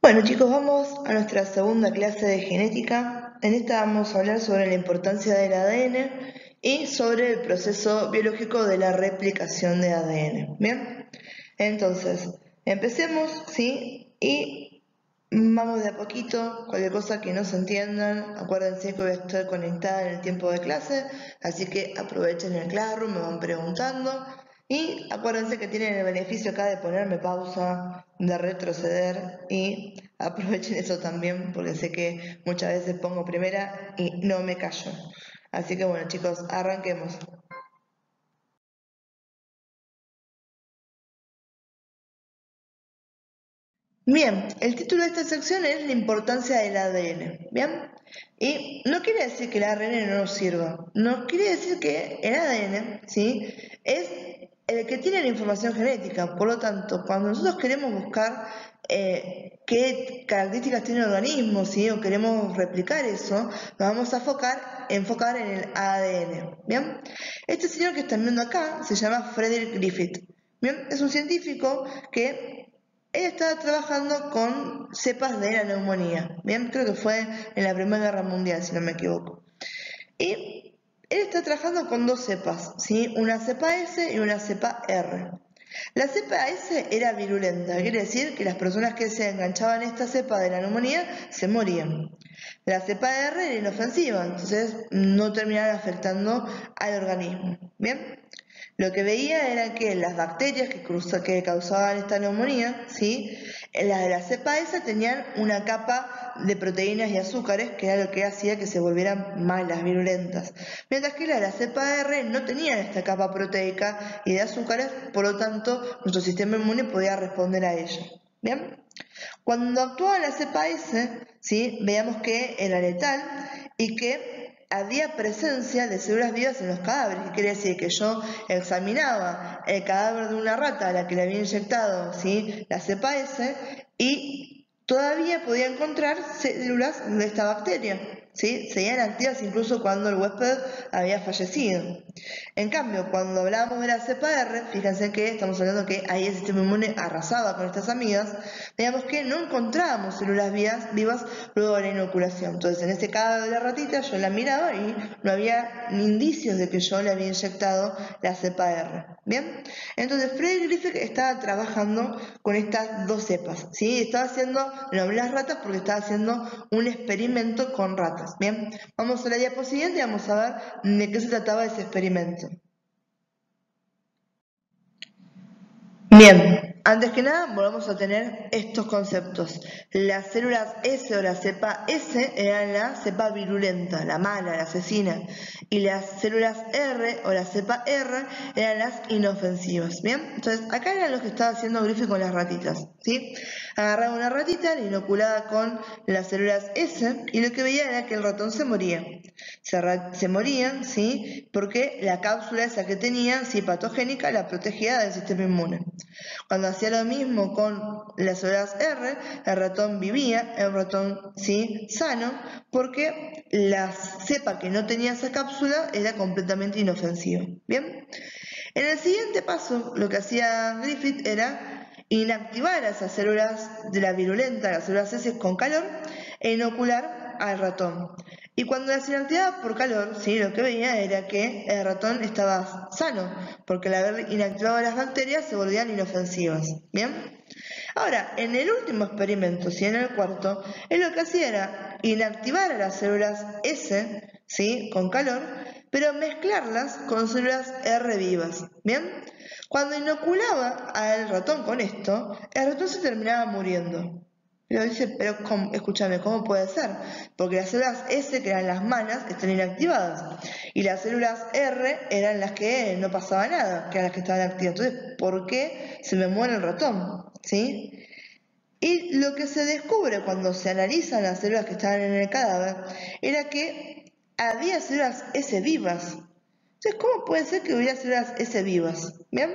Bueno chicos, vamos a nuestra segunda clase de genética. En esta vamos a hablar sobre la importancia del ADN y sobre el proceso biológico de la replicación de ADN. ¿Bien? Entonces, empecemos, ¿sí? Y vamos de a poquito, cualquier cosa que no se entiendan. Acuérdense que voy a estar conectada en el tiempo de clase, así que aprovechen el Classroom, me van preguntando. Y acuérdense que tienen el beneficio acá de ponerme pausa, de retroceder y aprovechen eso también porque sé que muchas veces pongo primera y no me callo. Así que bueno chicos, arranquemos. Bien, el título de esta sección es la importancia del ADN, ¿bien? Y no quiere decir que el ARN no nos sirva, no quiere decir que el ADN, ¿sí? Es el que tiene la información genética, por lo tanto, cuando nosotros queremos buscar qué características tiene el organismo, ¿sí? O queremos replicar eso, nos vamos a enfocar en el ADN, ¿bien? Este señor que están viendo acá se llama Frederick Griffith, ¿bien? Es un científico que él estaba trabajando con cepas de la neumonía, bien, creo que fue en la Primera Guerra Mundial, si no me equivoco. Y él está trabajando con dos cepas, ¿sí? Una cepa S y una cepa R. La cepa S era virulenta, quiere decir que las personas que se enganchaban a esta cepa de la neumonía se morían. La cepa R era inofensiva, entonces no terminaban afectando al organismo. ¿Bien? Lo que veía era que las bacterias que causaban esta neumonía, ¿sí? Las de la cepa S tenían una capa de proteínas y azúcares, que era lo que hacía que se volvieran malas, virulentas. Mientras que las de la cepa R no tenían esta capa proteica y de azúcares, por lo tanto, nuestro sistema inmune podía responder a ella. ¿Bien? Cuando actuaba la cepa S, ¿sí? Veíamos que era letal y que había presencia de células vivas en los cadáveres, que quiere decir que yo examinaba el cadáver de una rata a la que le había inyectado, ¿sí? La cepa S y todavía podía encontrar células de esta bacteria, ¿sí? Seguían activas incluso cuando el huésped había fallecido. En cambio, cuando hablábamos de la cepa R, fíjense que estamos hablando que ahí el sistema inmune arrasaba con estas amigas, veíamos que no encontrábamos células vivas luego de la inoculación. Entonces, en este caso de la ratita, yo la miraba y no había ni indicios de que yo le había inyectado la cepa R. ¿Bien? Entonces, Frederick Griffith estaba trabajando con estas dos cepas, ¿sí? Estaba haciendo, nombré las ratas porque estaba haciendo un experimento con ratas. ¿Bien? Vamos a la diapositiva siguiente y vamos a ver de qué se trataba ese experimento. Bien, antes que nada volvamos a tener estos conceptos. Las células S o la cepa S eran la cepa virulenta, la mala, la asesina. Y las células R o la cepa R eran las inofensivas. Bien, entonces acá eran los que estaba haciendo Griffith con las ratitas. ¿Sí? Agarraba una ratita, la inoculaba con las células S y lo que veía era que el ratón se moría. Se morían, ¿sí? Porque la cápsula esa que tenía, sí, patogénica, la protegía del sistema inmune. Cuando hacía lo mismo con las células R, el ratón vivía, el ratón, ¿sí? Sano, porque la cepa que no tenía esa cápsula era completamente inofensiva. ¿Bien? En el siguiente paso, lo que hacía Griffith era inactivar a esas células de la virulenta, las células S con calor, e inocular al ratón. Y cuando las inactivaba por calor, ¿sí? Lo que veía era que el ratón estaba sano, porque al haber inactivado las bacterias se volvían inofensivas. ¿Bien? Ahora, en el último experimento, ¿sí? En el cuarto, él lo que hacía era inactivar a las células S, ¿sí? Con calor, pero mezclarlas con células R vivas. ¿Bien? Cuando inoculaba al ratón con esto, el ratón se terminaba muriendo. Pero dice, pero escúchame, ¿cómo puede ser? Porque las células S, que eran las malas, están inactivadas. Y las células R eran las que no pasaba nada, que eran las que estaban activas. Entonces, ¿por qué se me muere el ratón? ¿Sí? Y lo que se descubre cuando se analizan las células que estaban en el cadáver era que había células S vivas. Entonces, ¿cómo puede ser que hubiera células S vivas? ¿Bien?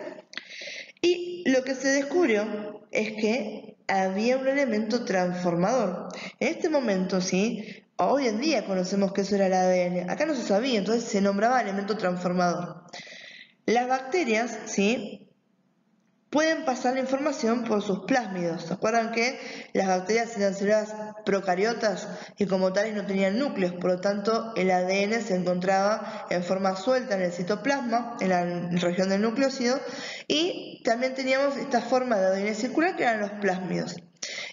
Y lo que se descubrió es que había un elemento transformador. En este momento, sí, hoy en día conocemos que eso era el ADN. Acá no se sabía, entonces se nombraba elemento transformador. Las bacterias, sí, pueden pasar la información por sus plásmidos. ¿Se acuerdan que las bacterias eran células procariotas y como tales no tenían núcleos? Por lo tanto, el ADN se encontraba en forma suelta en el citoplasma, en la región del nucleócido, y también teníamos esta forma de ADN circular que eran los plásmidos.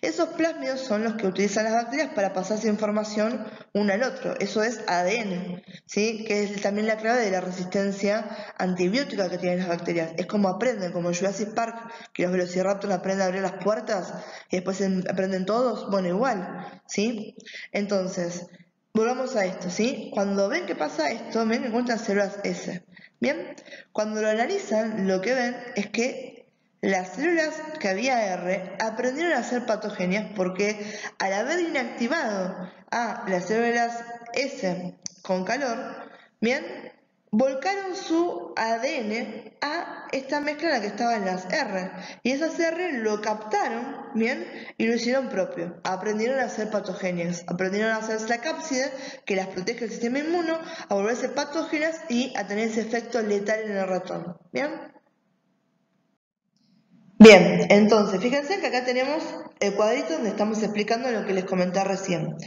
Esos plásmidos son los que utilizan las bacterias para pasarse información uno al otro. Eso es ADN, ¿sí? Que es también la clave de la resistencia antibiótica que tienen las bacterias. Es como aprenden, como en Jurassic Park, que los velociraptors aprenden a abrir las puertas y después aprenden todos. Bueno, igual, ¿sí? Entonces, volvamos a esto, ¿sí? Cuando ven que pasa esto, ven que encuentran células S. Bien, cuando lo analizan, lo que ven es que las células que había R aprendieron a ser patogenias porque al haber inactivado a las células S con calor, bien, volcaron su ADN a esta mezcla en la que estaban las R. Y esas R lo captaron, bien, y lo hicieron propio. Aprendieron a ser patogenias. Aprendieron a hacerse la cápside que las protege el sistema inmuno, a volverse patógenas y a tener ese efecto letal en el ratón. Bien. Bien, entonces, fíjense que acá tenemos el cuadrito donde estamos explicando lo que les comenté recién.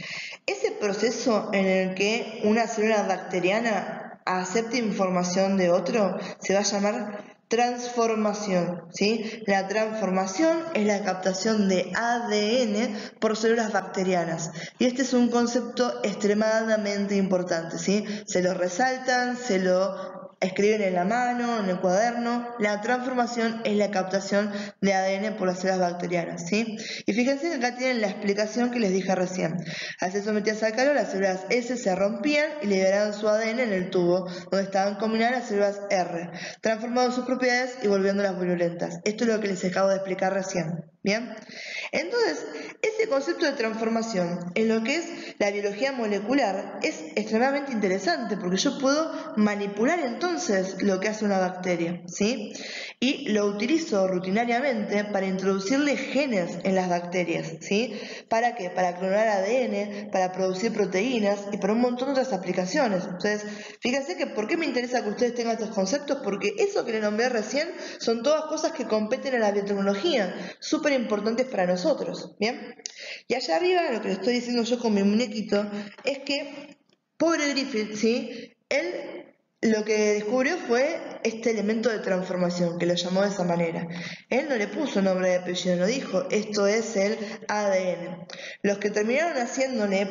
Ese proceso en el que una célula bacteriana acepta información de otro se va a llamar transformación, ¿sí? La transformación es la captación de ADN por células bacterianas. Y este es un concepto extremadamente importante, ¿sí? Se lo resaltan, se lo escriben en la mano, en el cuaderno. La transformación es la captación de ADN por las células bacterianas, ¿sí? Y fíjense que acá tienen la explicación que les dije recién. Al ser sometidas al calor, las células S se rompían y liberaban su ADN en el tubo, donde estaban combinadas las células R, transformando sus propiedades y volviéndolas virulentas. Esto es lo que les acabo de explicar recién, ¿bien? Entonces, ese concepto de transformación en lo que es la biología molecular es extremadamente interesante porque yo puedo manipular entonces lo que hace una bacteria, ¿sí? Y lo utilizo rutinariamente para introducirle genes en las bacterias, ¿sí? ¿Para qué? Para clonar ADN, para producir proteínas y para un montón de otras aplicaciones. Entonces, fíjense que ¿por qué me interesa que ustedes tengan estos conceptos? Porque eso que les nombré recién son todas cosas que competen a la biotecnología, súper importantes para nosotros, ¿bien? Y allá arriba, lo que les estoy diciendo yo con mi muñequito, es que, pobre Griffith, ¿sí? Él lo que descubrió fue este elemento de transformación, que lo llamó de esa manera. Él no le puso nombre de apellido, no dijo, esto es el ADN. Los que terminaron haciéndole,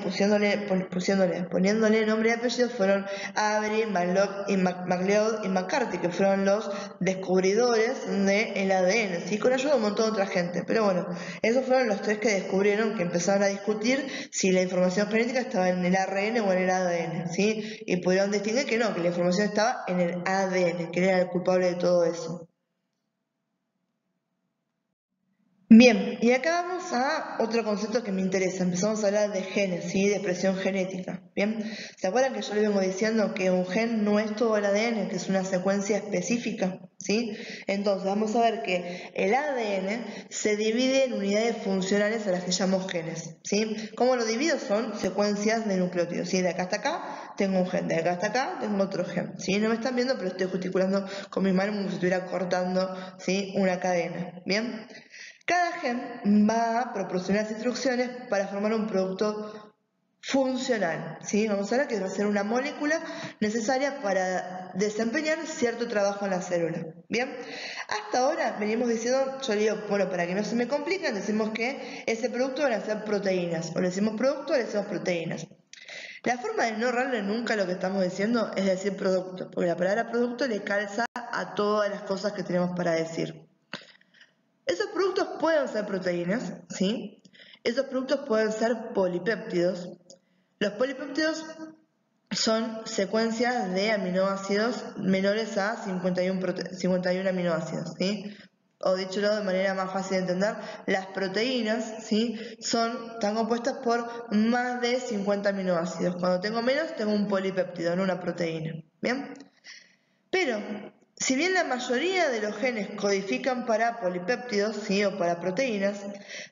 poniéndole nombre y apellido fueron Avery, McLeod y McCarthy, que fueron los descubridores del ADN, ¿sí? Con ayuda de un montón de otra gente. Pero bueno, esos fueron los tres que descubrieron, que empezaron a discutir si la información genética estaba en el ARN o en el ADN, ¿sí? Y pudieron distinguir que no, que la información estaba en el ADN, que era el culpable de todo eso. Bien, y acá vamos a otro concepto que me interesa. Empezamos a hablar de genes, ¿sí? De expresión genética. Bien, ¿se acuerdan que yo les vengo diciendo que un gen no es todo el ADN, que es una secuencia específica? ¿Sí? Entonces vamos a ver que el ADN se divide en unidades funcionales a las que llamamos genes, ¿sí? ¿Cómo lo divido? Son secuencias de nucleótidos, ¿sí? De acá hasta acá tengo un gen, de acá hasta acá tengo otro gen, ¿sí? No me están viendo, pero estoy gesticulando con mis manos como si estuviera cortando, ¿sí? Una cadena, ¿bien? Cada gen va a proporcionar las instrucciones para formar un producto funcional, ¿sí? Vamos a ver que va a ser una molécula necesaria para desempeñar cierto trabajo en la célula. Bien, hasta ahora venimos diciendo, yo digo, bueno, para que no se me compliquen, decimos que ese producto van a ser proteínas, o le decimos producto o le decimos proteínas. La forma de no errarle nunca lo que estamos diciendo es decir producto, porque la palabra producto le calza a todas las cosas que tenemos para decir. Esos productos pueden ser proteínas, ¿sí? Esos productos pueden ser polipéptidos. Los polipéptidos son secuencias de aminoácidos menores a 51 aminoácidos, ¿sí? O dicho de manera más fácil de entender, las proteínas, ¿sí? Están compuestas por más de 50 aminoácidos. Cuando tengo menos, tengo un polipéptido, no una proteína. ¿Bien? Pero, si bien la mayoría de los genes codifican para polipéptidos, ¿sí? O para proteínas,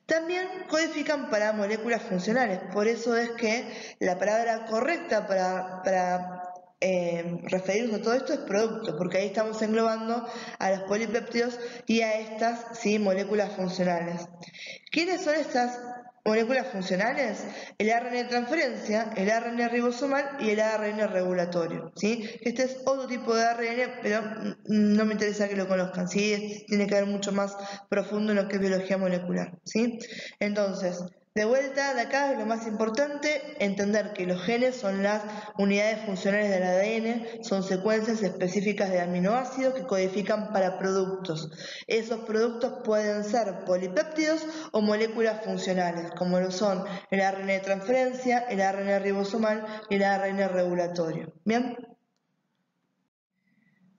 también codifican para moléculas funcionales. Por eso es que la palabra correcta para referirnos a todo esto es producto, porque ahí estamos englobando a los polipéptidos y a estas, ¿sí?, moléculas funcionales. ¿Quiénes son estas moléculas funcionales? El ARN de transferencia, el ARN ribosomal y el ARN regulatorio, ¿sí? Este es otro tipo de ARN, pero no me interesa que lo conozcan, ¿sí? Tiene que ver mucho más profundo en lo que es biología molecular, ¿sí? Entonces, de vuelta, de acá es lo más importante, entender que los genes son las unidades funcionales del ADN, son secuencias específicas de aminoácidos que codifican para productos. Esos productos pueden ser polipéptidos o moléculas funcionales, como lo son el ARN de transferencia, el ARN ribosomal y el ARN regulatorio. ¿Bien?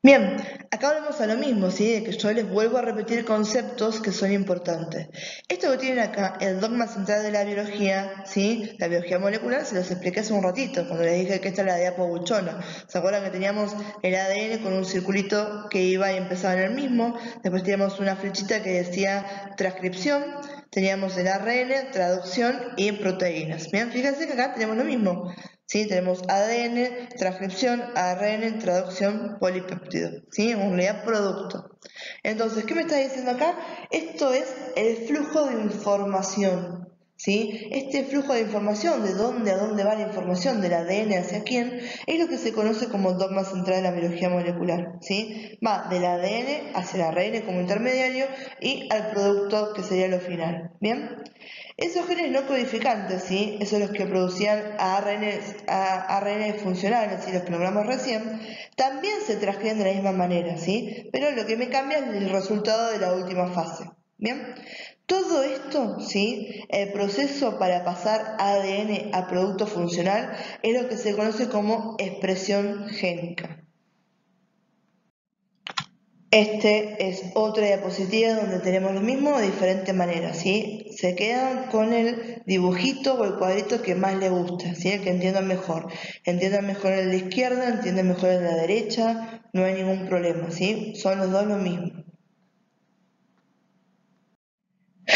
Bien, acá volvemos a lo mismo, ¿sí? De que yo les vuelvo a repetir conceptos que son importantes. Esto que tienen acá, el dogma central de la biología, ¿sí? La biología molecular, se los expliqué hace un ratito, cuando les dije que esta es la diapo buchona. ¿Se acuerdan que teníamos el ADN con un circulito que iba y empezaba en el mismo? Después teníamos una flechita que decía transcripción, teníamos el ARN, traducción y proteínas. Bien, fíjense que acá tenemos lo mismo. ¿Sí? Tenemos ADN, transcripción, ARN, traducción, polipéptido, ¿sí? Unidad producto. Entonces, ¿qué me está diciendo acá? Esto es el flujo de información, ¿sí? Este flujo de información, de dónde a dónde va la información, del ADN hacia quién, es lo que se conoce como dogma central de la biología molecular, ¿sí? Va del ADN hacia el ARN como intermediario y al producto que sería lo final, ¿bien? Esos genes no codificantes, ¿sí? Esos los que producían ARN funcionales, y los que nombramos recién, también se transcriben de la misma manera, ¿sí? Pero lo que me cambia es el resultado de la última fase. ¿Bien? Todo esto, ¿sí? El proceso para pasar ADN a producto funcional es lo que se conoce como expresión génica. Este es otra diapositiva donde tenemos lo mismo de diferentes maneras, ¿sí? Se quedan con el dibujito o el cuadrito que más les gusta, ¿sí? El que entiendan mejor. Entiendan mejor el de izquierda, entiendan mejor el de la derecha, no hay ningún problema, ¿sí? Son los dos lo mismo.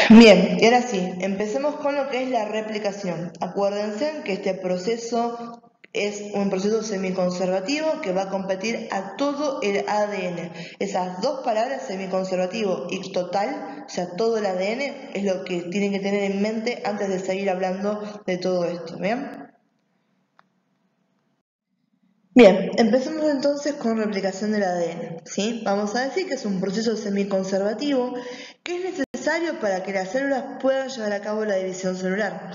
Bien, y ahora sí, empecemos con lo que es la replicación. Acuérdense que este proceso es un proceso semiconservativo que va a competir a todo el ADN. Esas dos palabras, semiconservativo y total, o sea, todo el ADN, es lo que tienen que tener en mente antes de seguir hablando de todo esto, ¿bien? Bien, empecemos entonces con replicación del ADN, ¿sí? Vamos a decir que es un proceso semiconservativo que es necesario para que las células puedan llevar a cabo la división celular.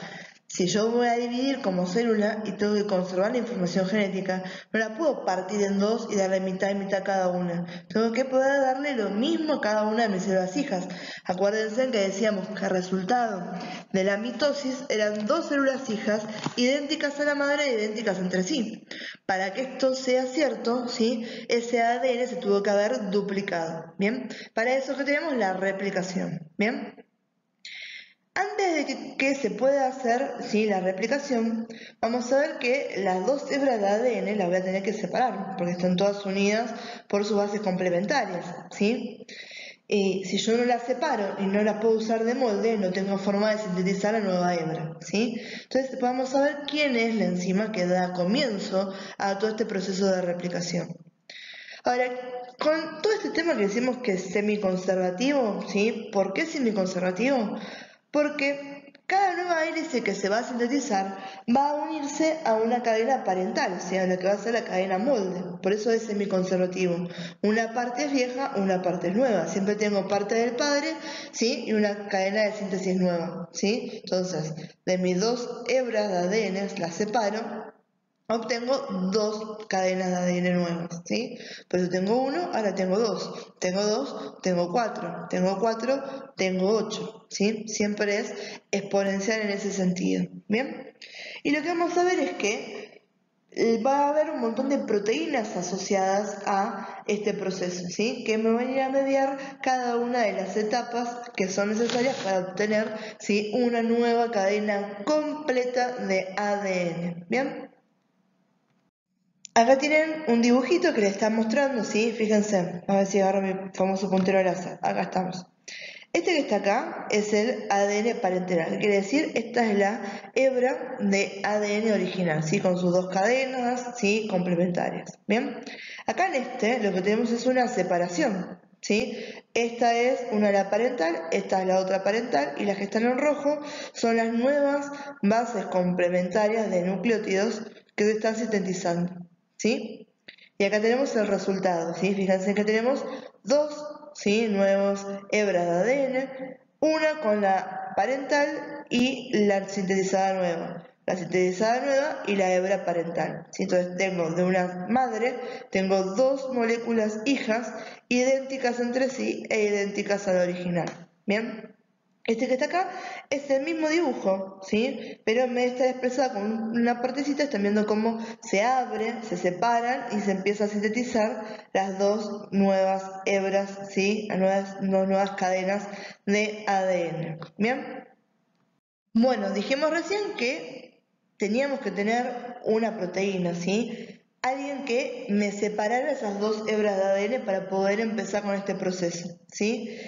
Si yo voy a dividir como célula y tengo que conservar la información genética, no la puedo partir en dos y darle mitad y mitad a cada una. Tengo que poder darle lo mismo a cada una de mis células hijas. Acuérdense que decíamos que el resultado de la mitosis eran dos células hijas idénticas a la madre e idénticas entre sí. Para que esto sea cierto, ¿sí? Ese ADN se tuvo que haber duplicado, ¿bien? Para eso que tenemos la replicación, ¿bien? Antes de que se pueda hacer, ¿sí?, la replicación, vamos a ver que las dos hebras de ADN las voy a tener que separar, porque están todas unidas por sus bases complementarias, ¿sí? Y si yo no las separo y no las puedo usar de molde, no tengo forma de sintetizar la nueva hebra, ¿sí? Entonces vamos a ver quién es la enzima que da comienzo a todo este proceso de replicación. Ahora, con todo este tema que decimos que es semiconservativo, ¿sí? ¿Por qué semiconservativo? Porque cada nueva hélice que se va a sintetizar va a unirse a una cadena parental, o sea, lo que va a ser la cadena molde. Por eso es semiconservativo. Una parte es vieja, una parte es nueva. Siempre tengo parte del padre, ¿sí? Y una cadena de síntesis nueva, ¿sí? Entonces, de mis dos hebras de ADN las separo, obtengo dos cadenas de ADN nuevas, ¿sí? Por eso tengo uno, ahora tengo dos, tengo cuatro, tengo 8, ¿sí? Siempre es exponencial en ese sentido, ¿bien? Y lo que vamos a ver es que va a haber un montón de proteínas asociadas a este proceso, ¿sí? Que me van a ir a mediar cada una de las etapas que son necesarias para obtener, ¿sí?, una nueva cadena completa de ADN, ¿bien? Acá tienen un dibujito que les está mostrando, ¿sí? Fíjense, a ver si agarro mi famoso puntero láser. Acá estamos. Este que está acá es el ADN parenteral, quiere decir, esta es la hebra de ADN original, ¿sí? Con sus dos cadenas, ¿sí? Complementarias. Bien, acá en este lo que tenemos es una separación, ¿sí? Esta es una la parental, esta es la otra parental, y las que están en rojo son las nuevas bases complementarias de nucleótidos que se están sintetizando, ¿sí? Y acá tenemos el resultado, ¿sí? Fíjense que tenemos dos, ¿sí? Nuevos hebras de ADN, una con la parental y la sintetizada nueva. La sintetizada nueva y la hebra parental, ¿sí? Entonces tengo de una madre, tengo dos moléculas hijas idénticas entre sí e idénticas al original. ¿Bien? Este que está acá es el mismo dibujo, ¿sí? Pero en vez de estar expresada con una partecita, están viendo cómo se abre, se separan y se empieza a sintetizar las dos nuevas hebras, ¿sí? Las nuevas cadenas de ADN. ¿Bien? Bueno, dijimos recién que teníamos que tener una proteína, ¿sí? Alguien que me separara esas dos hebras de ADN para poder empezar con este proceso, ¿sí?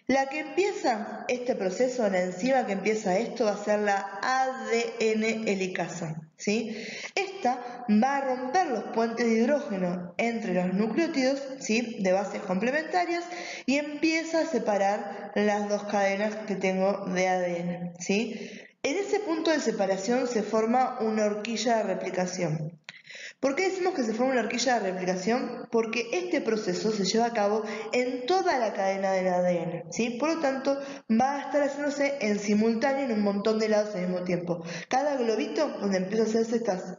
La que empieza este proceso, la enzima que empieza esto, va a ser la ADN helicasa, ¿sí? Esta va a romper los puentes de hidrógeno entre los nucleótidos, ¿sí? De bases complementarias y empieza a separar las dos cadenas que tengo de ADN, ¿sí? En ese punto de separación se forma una horquilla de replicación. ¿Por qué decimos que se forma una horquilla de replicación? Porque este proceso se lleva a cabo en toda la cadena del ADN, ¿sí? Por lo tanto, va a estar haciéndose en simultáneo en un montón de lados al mismo tiempo. Cada globito donde empieza a hacerse estas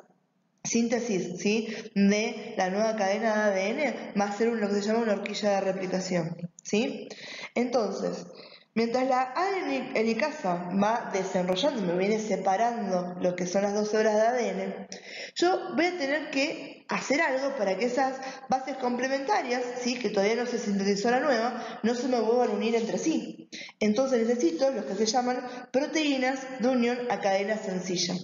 síntesis, ¿sí? De la nueva cadena de ADN va a ser lo que se llama una horquilla de replicación, ¿sí? Entonces, mientras la ADN helicasa va desenrollando, me viene separando lo que son las dos hebras de ADN, yo voy a tener que hacer algo para que esas bases complementarias, ¿sí? Que todavía no se sintetizó la nueva, no se me vuelvan a unir entre sí. Entonces necesito los que se llaman proteínas de unión a cadena sencilla.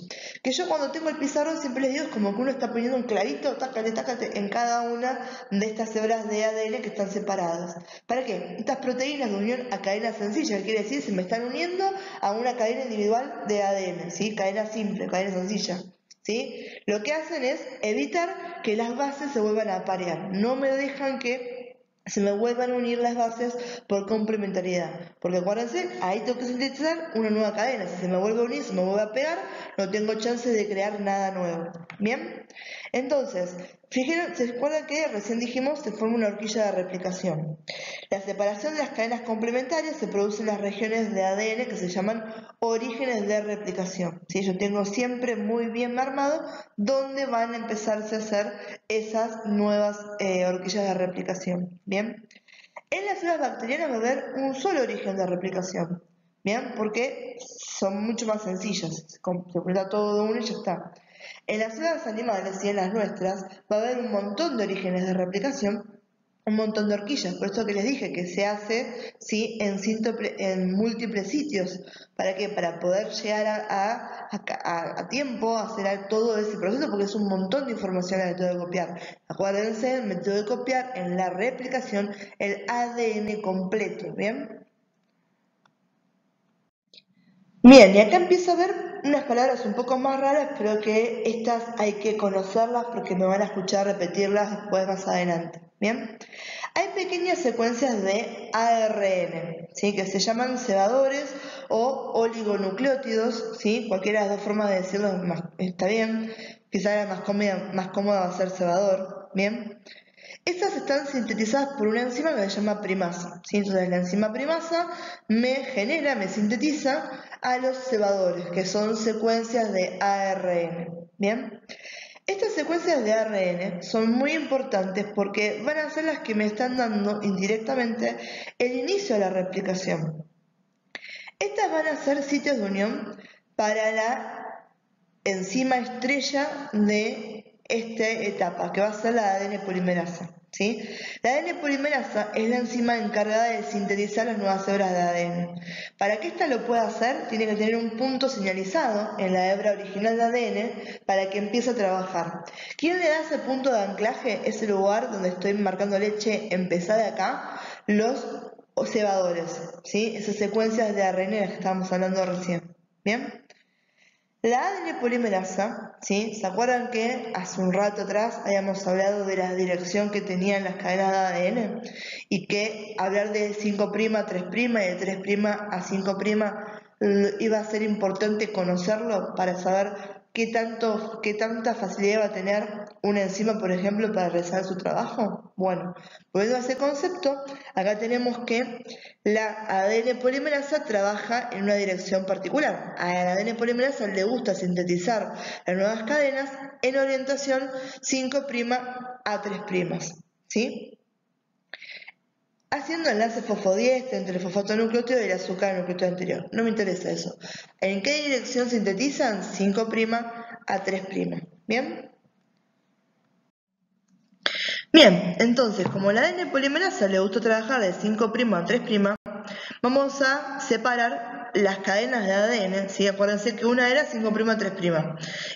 Que yo cuando tengo el pizarrón siempre les digo es como que uno está poniendo un clavito, tácate, tácate, en cada una de estas hebras de ADN que están separadas. ¿Para qué? Estas proteínas de unión a cadena sencilla, que quiere decir se me están uniendo a una cadena individual de ADN, ¿sí? Cadena simple, cadena sencilla. ¿Sí? Lo que hacen es evitar que las bases se vuelvan a parear, no me dejan que se me vuelvan a unir las bases por complementariedad, porque acuérdense, ahí tengo que sintetizar una nueva cadena, si se me vuelve a unir, se me vuelve a pegar, no tengo chance de crear nada nuevo. ¿Bien? Entonces, fíjense, ¿se acuerdan que recién dijimos se forma una horquilla de replicación? La separación de las cadenas complementarias se produce en las regiones de ADN que se llaman orígenes de replicación. ¿Sí? Yo tengo siempre muy bien armado dónde van a empezarse a hacer esas nuevas horquillas de replicación. ¿Bien? En las células bacterianas va a haber un solo origen de replicación. ¿Bien? Porque son mucho más sencillas. Se completa todo de uno y ya está. En las células animales y en las nuestras va a haber un montón de orígenes de replicación, un montón de horquillas, por eso que les dije que se hace ¿sí? En múltiples sitios. ¿Para qué? Para poder llegar a tiempo a hacer todo ese proceso, porque es un montón de información el método de copiar. Acuérdense, el método de copiar en la replicación, el ADN completo, ¿bien? Bien, y acá empiezo a ver unas palabras un poco más raras, pero que estas hay que conocerlas porque me van a escuchar repetirlas después más adelante. Bien, hay pequeñas secuencias de ARN, ¿sí? Que se llaman cebadores o oligonucleótidos, ¿sí? Cualquiera de las dos formas de decirlo está bien, quizá la más cómoda va a ser cebador, ¿bien? Estas están sintetizadas por una enzima que se llama primasa, ¿sí? Entonces la enzima primasa me sintetiza a los cebadores, que son secuencias de ARN. ¿Bien? Estas secuencias de ARN son muy importantes porque van a ser las que me están dando indirectamente el inicio de la replicación. Estas van a ser sitios de unión para la enzima estrella de esta etapa, que va a ser la ADN polimerasa. ¿Sí? La ADN polimerasa es la enzima encargada de sintetizar las nuevas hebras de ADN. Para que ésta lo pueda hacer, tiene que tener un punto señalizado en la hebra original de ADN para que empiece a trabajar. ¿Quién le da ese punto de anclaje? Ese lugar donde estoy marcando leche, empezá de acá. Los cebadores, ¿sí? Esas secuencias de ARN de las que estábamos hablando recién, ¿bien? La ADN polimerasa, ¿sí? ¿Se acuerdan que hace un rato atrás habíamos hablado de la dirección que tenían las cadenas de ADN? Y que hablar de 5' a 3' y de 3' a 5' iba a ser importante conocerlo para saber qué tanta facilidad va a tener una enzima, por ejemplo, para realizar su trabajo. Bueno, volviendo a ese concepto, acá tenemos que la ADN polimerasa trabaja en una dirección particular. A la ADN polimerasa le gusta sintetizar las nuevas cadenas en orientación 5' a 3', ¿sí? Haciendo enlace fosfodiéster entre el fosfato nucleótido y el azúcar nucleótido anterior. No me interesa eso. ¿En qué dirección sintetizan? 5' a 3'. ¿Bien? Bien, entonces, como la ADN polimerasa le gusta trabajar de 5' a 3', vamos a separar las cadenas de ADN, ¿sí? Acuérdense que una era 5' a 3'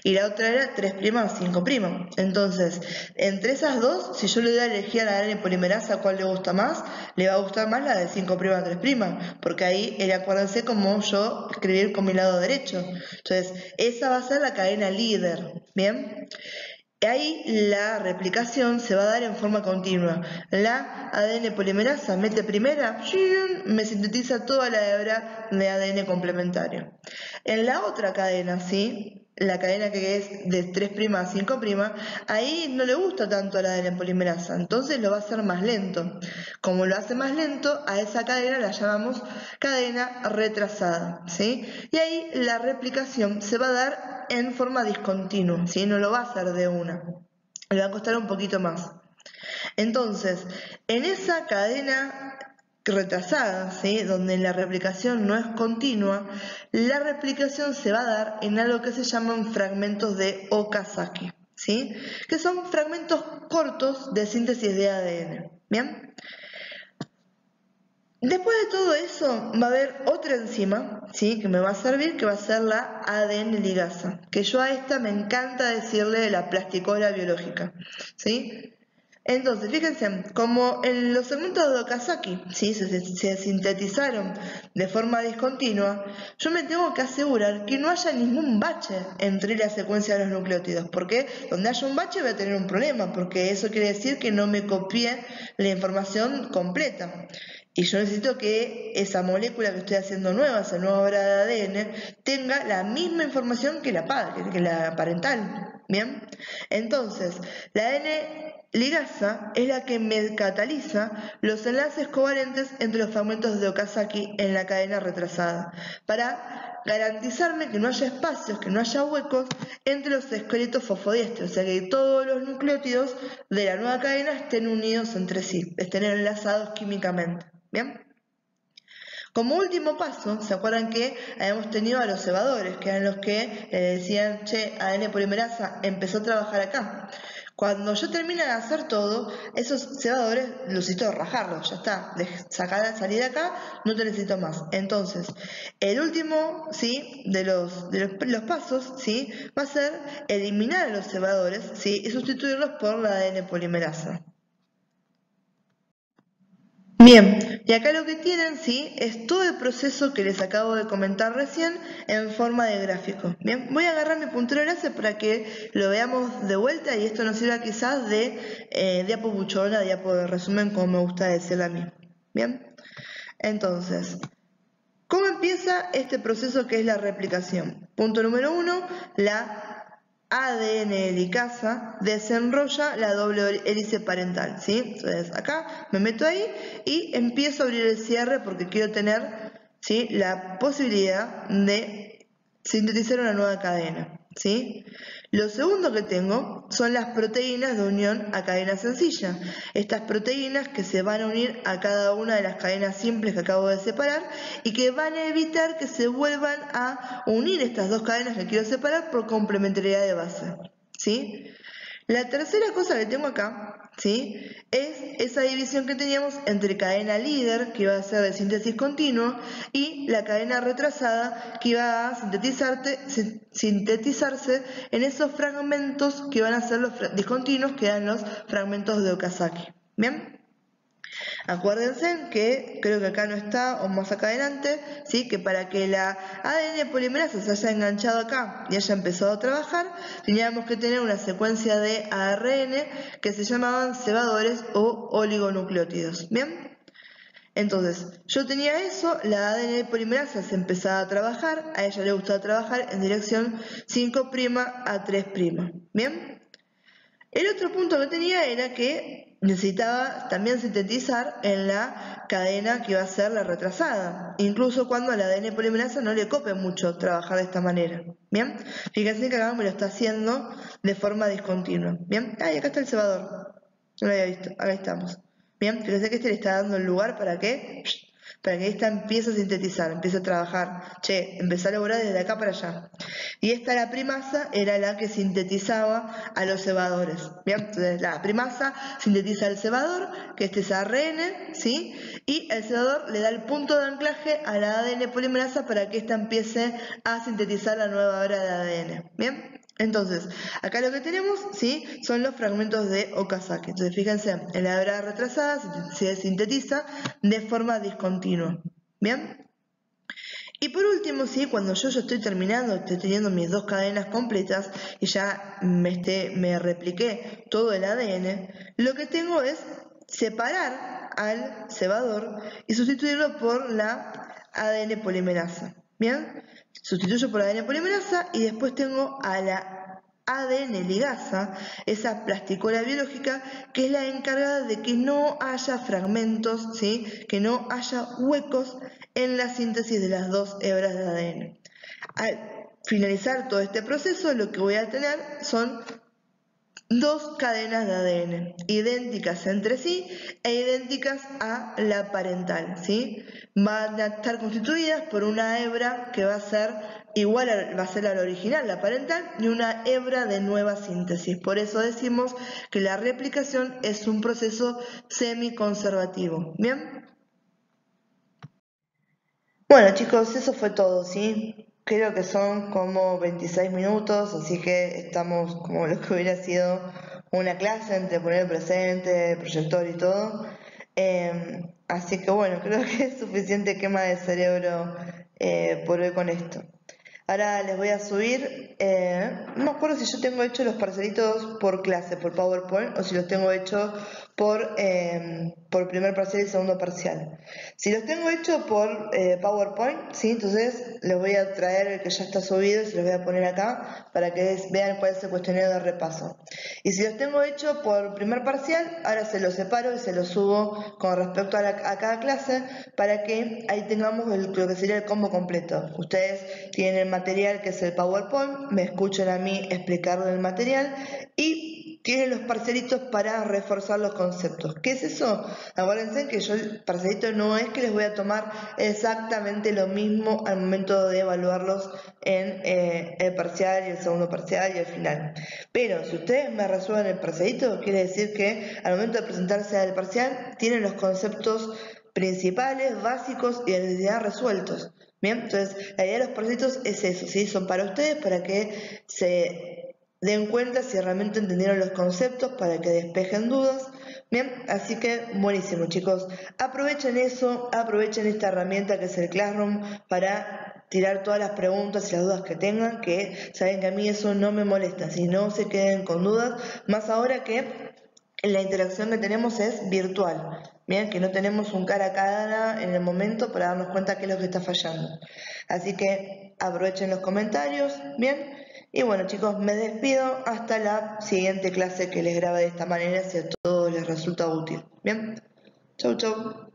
y la otra era 3' a 5'. Entonces, entre esas dos, si yo le doy a elegir a la ADN polimerasa cuál le gusta más, le va a gustar más la de 5' a 3', porque ahí era, acuérdense, como yo escribir con mi lado derecho. Entonces, esa va a ser la cadena líder, ¿bien? Ahí la replicación se va a dar en forma continua. La ADN polimerasa mete primera, me sintetiza toda la hebra de ADN complementario. En la otra cadena, ¿sí? La cadena que es de 3' a 5', ahí no le gusta tanto a la ADN polimerasa, entonces lo va a hacer más lento. Como lo hace más lento, a esa cadena la llamamos cadena retrasada, ¿sí? Y ahí la replicación se va a dar en forma discontinua, ¿sí? No lo va a hacer de una, le va a costar un poquito más. Entonces, en esa cadena retrasada, ¿sí? Donde la replicación no es continua, la replicación se va a dar en algo que se llaman fragmentos de Okazaki, ¿sí? Que son fragmentos cortos de síntesis de ADN. ¿Bien? Después de todo eso va a haber otra enzima, ¿sí? Que me va a servir, que va a ser la ADN ligasa, que yo a esta me encanta decirle la plasticola biológica, ¿sí? Entonces, fíjense, como en los segmentos de Okazaki, ¿sí? se sintetizaron de forma discontinua, yo me tengo que asegurar que no haya ningún bache entre la secuencia de los nucleótidos, porque donde haya un bache voy a tener un problema, porque eso quiere decir que no me copié la información completa. Y yo necesito que esa molécula que estoy haciendo nueva, esa nueva obra de ADN, tenga la misma información que la parental. ¿Bien? Entonces, la ADN ligasa es la que me cataliza los enlaces covalentes entre los fragmentos de Okazaki en la cadena retrasada, para garantizarme que no haya espacios, que no haya huecos entre los esqueletos fosfodiésteros, o sea que todos los nucleótidos de la nueva cadena estén unidos entre sí, estén enlazados químicamente. ¿Bien? Como último paso, ¿se acuerdan que habíamos tenido a los cebadores, que eran los que decían, che, ADN polimerasa empezó a trabajar acá? Cuando yo termine de hacer todo, esos cebadores los necesito rajarlos, ya está, salí de acá, no te necesito más. Entonces, el último, ¿sí? de los pasos, ¿sí? va a ser eliminar a los cebadores, ¿sí? y sustituirlos por la ADN polimerasa. Bien, y acá lo que tienen, sí, es todo el proceso que les acabo de comentar recién en forma de gráfico. Bien, voy a agarrar mi puntero de enlace para que lo veamos de vuelta y esto nos sirva quizás de diapo buchona, diapo de resumen, como me gusta decirle a mí. Bien, entonces, ¿cómo empieza este proceso que es la replicación? Punto número 1, la ADN helicasa desenrolla la doble hélice parental, ¿sí? Entonces acá me meto ahí y empiezo a abrir el cierre porque quiero tener, ¿sí? la posibilidad de sintetizar una nueva cadena, ¿sí? Lo segundo que tengo son las proteínas de unión a cadena sencilla. Estas proteínas que se van a unir a cada una de las cadenas simples que acabo de separar y que van a evitar que se vuelvan a unir estas dos cadenas que quiero separar por complementariedad de base, ¿sí? La tercera cosa que tengo acá, ¿sí? es esa división que teníamos entre cadena líder, que iba a ser de síntesis continua, y la cadena retrasada, que iba a sintetizarse en esos fragmentos que van a ser los discontinuos, que eran los fragmentos de Okazaki. ¿Bien? Acuérdense que, creo que acá no está, o más acá adelante, ¿sí? Que para que la ADN polimerasa se haya enganchado acá y haya empezado a trabajar, teníamos que tener una secuencia de ARN que se llamaban cebadores o oligonucleótidos, ¿bien? Entonces, yo tenía eso, la ADN polimerasa se empezaba a trabajar, a ella le gustaba trabajar en dirección 5' a 3', ¿bien? El otro punto que tenía era que necesitaba también sintetizar en la cadena que iba a ser la retrasada, incluso cuando a la ADN polimerasa no le cope mucho trabajar de esta manera, ¿bien? Fíjense que acá me lo está haciendo de forma discontinua, ¿bien? Ah, y acá está el cebador, no lo había visto, acá estamos, ¿bien? Fíjense que este le está dando el lugar para que esta empiece a sintetizar, empiece a trabajar, empezar a elaborar desde acá para allá. Y esta, la primasa, era la que sintetizaba a los cebadores, ¿bien? Entonces la primasa sintetiza el cebador, que este es ARN, ¿sí? Y el cebador le da el punto de anclaje a la ADN polimerasa para que ésta empiece a sintetizar la nueva hebra de ADN, ¿bien? Entonces, acá lo que tenemos, ¿sí? Son los fragmentos de Okazaki. Entonces, fíjense, en la hebra retrasada se sintetiza de forma discontinua, ¿bien? Y por último, ¿sí? Cuando yo ya estoy terminando, estoy teniendo mis dos cadenas completas y ya me repliqué todo el ADN, lo que tengo es separar al cebador y sustituirlo por la ADN polimerasa, ¿bien? Sustituyo por ADN polimerasa y después tengo a la ADN ligasa, esa plasticola biológica que es la encargada de que no haya fragmentos, ¿sí? Que no haya huecos en la síntesis de las dos hebras de ADN. Al finalizar todo este proceso, lo que voy a tener son dos cadenas de ADN, idénticas entre sí e idénticas a la parental, ¿sí? Van a estar constituidas por una hebra que va a ser igual, va a ser a la original, la parental, y una hebra de nueva síntesis. Por eso decimos que la replicación es un proceso semiconservativo, ¿bien? Bueno chicos, eso fue todo, ¿sí? Creo que son como 26 minutos, así que estamos como lo que hubiera sido una clase entre poner el presente, el proyector y todo. Así que bueno, creo que es suficiente quema de cerebro por hoy con esto. Ahora les voy a subir, no me acuerdo si yo tengo hecho los parcelitos por clase, por PowerPoint, o si los tengo hecho por primer parcial y segundo parcial. Si los tengo hecho por PowerPoint, ¿sí? Entonces les voy a traer el que ya está subido y se los voy a poner acá para que vean cuál es el cuestionario de repaso. Y si los tengo hecho por primer parcial, ahora se los separo y se los subo con respecto a cada clase para que ahí tengamos lo que sería el combo completo. Ustedes tienen el material que es el PowerPoint, me escuchan a mí explicarle el material y tienen los parcelitos para reforzar los conceptos. ¿Qué es eso? Acuérdense que yo el parcelito no es que les voy a tomar exactamente lo mismo al momento de evaluarlos en el parcial y el segundo parcial y el final. Pero si ustedes me resuelven el parcelito, quiere decir que al momento de presentarse al parcial tienen los conceptos principales, básicos y de necesidad resueltos. Bien, entonces la idea de los parcelitos es eso, ¿sí? Son para ustedes, para que se den cuenta si realmente entendieron los conceptos, para que despejen dudas. Bien, así que buenísimo chicos, aprovechen eso, aprovechen esta herramienta que es el Classroom para tirar todas las preguntas y las dudas que tengan, que saben que a mí eso no me molesta, si no se queden con dudas, más ahora que la interacción que tenemos es virtual, bien, que no tenemos un cara a cara en el momento para darnos cuenta qué es lo que está fallando. Así que aprovechen los comentarios, bien. Y bueno chicos, me despido hasta la siguiente clase que les grabe de esta manera si a todos les resulta útil. Bien, chau chau.